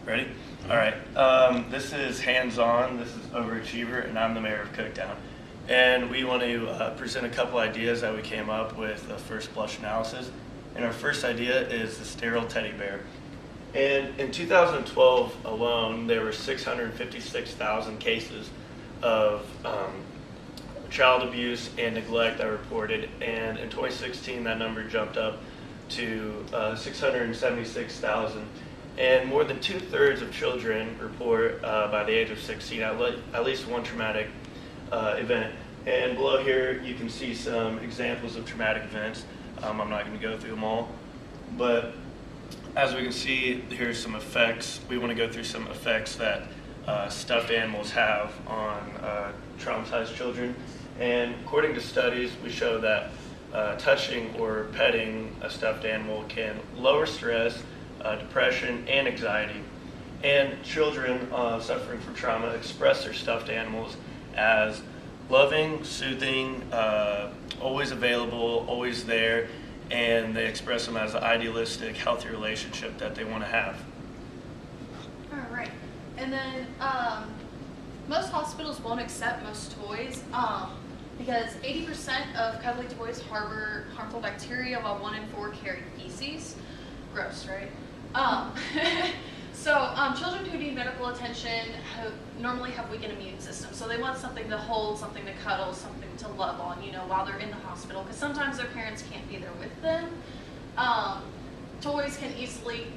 Ready? All right. This is Hands On. This is Overachiever, and I'm the mayor of Cooktown. And we want to present a couple ideas that we came up with the first blush analysis. And our first idea is the sterile teddy bear. And in 2012 alone, there were 656,000 cases of child abuse and neglect that were reported. And in 2016, that number jumped up to 676,000. And more than 2/3 of children report by the age of 16 at least one traumatic event. And below here, you can see some examples of traumatic events. I'm not going to go through them all, but as we can see, here's some effects. We want to go through some effects that stuffed animals have on traumatized children. And according to studies, we show that touching or petting a stuffed animal can lower stress, depression, and anxiety. And children suffering from trauma express their stuffed animals as loving, soothing, always available, always there, and they express them as an idealistic, healthy relationship that they want to have. All right. And then most hospitals won't accept most toys because 80% of cuddly toys harbor harmful bacteria, while 1 in 4 carry feces. Gross, right? So children who need medical attention normally have weakened immune systems. So they want something to hold, something to cuddle, something to love on, while they're in the hospital, because sometimes their parents can't be there with them. Toys can easily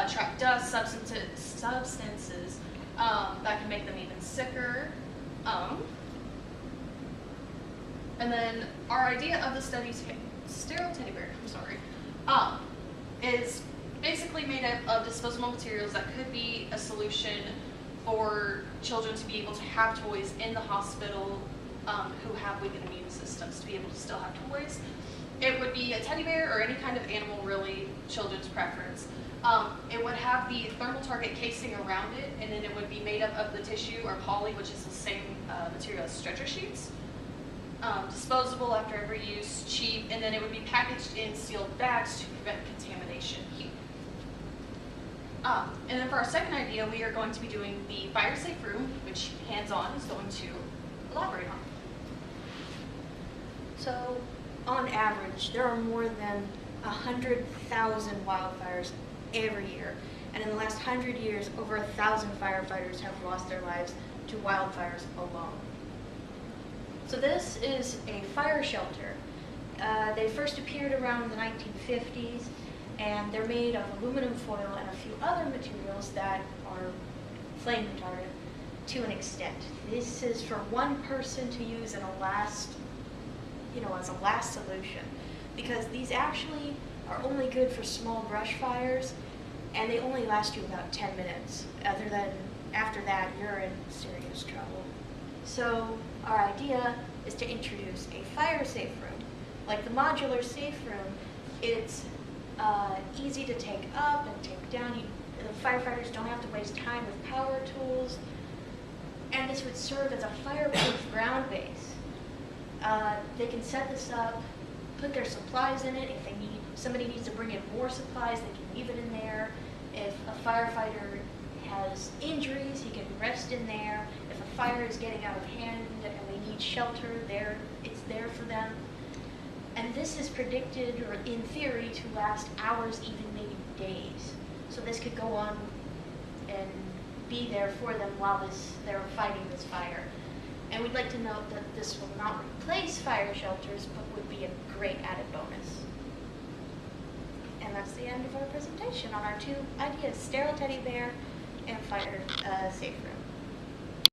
trap dust, substances that can make them even sicker. And then our idea of the study's sterile teddy bear, is basically made up of disposable materials that could be a solution for children to be able to have toys in the hospital who have weakened immune systems, to be able to still have toys. It would be a teddy bear or any kind of animal, really, children's preference. It would have the thermal target casing around it, and then it would be made up of the tissue or poly, which is the same material as stretcher sheets. Disposable after every use, cheap, and then it would be packaged in sealed bags to prevent contamination. And then for our second idea, we are going to be doing the fire safe room, which Hands On is going to elaborate on. So, on average, there are more than 100,000 wildfires every year. And in the last 100 years, over 1,000 firefighters have lost their lives to wildfires alone. So this is a fire shelter. They first appeared around the 1950s, and they're made of aluminum foil and a few other materials that are flame retardant to an extent. This is for one person to use in a last, as a last solution, because these actually are only good for small brush fires, and they only last you about 10 minutes. After that, you're in serious trouble. So our idea is to introduce a fire safe room. Like the modular safe room, it's easy to take up and take down. The firefighters don't have to waste time with power tools. And this would serve as a fireproof ground base. They can set this up, put their supplies in it. If somebody needs to bring in more supplies, they can leave it in there. If a firefighter has injuries, he can rest in there. If a fire is getting out of hand and they need shelter, it's there for them. And this is predicted, or in theory, to last hours, even maybe days. So this could go on and be there for them while they're fighting this fire. And we'd like to note that this will not replace fire shelters, but would be a great added bonus. And that's the end of our presentation on our two ideas, sterile teddy bear and fire safe room.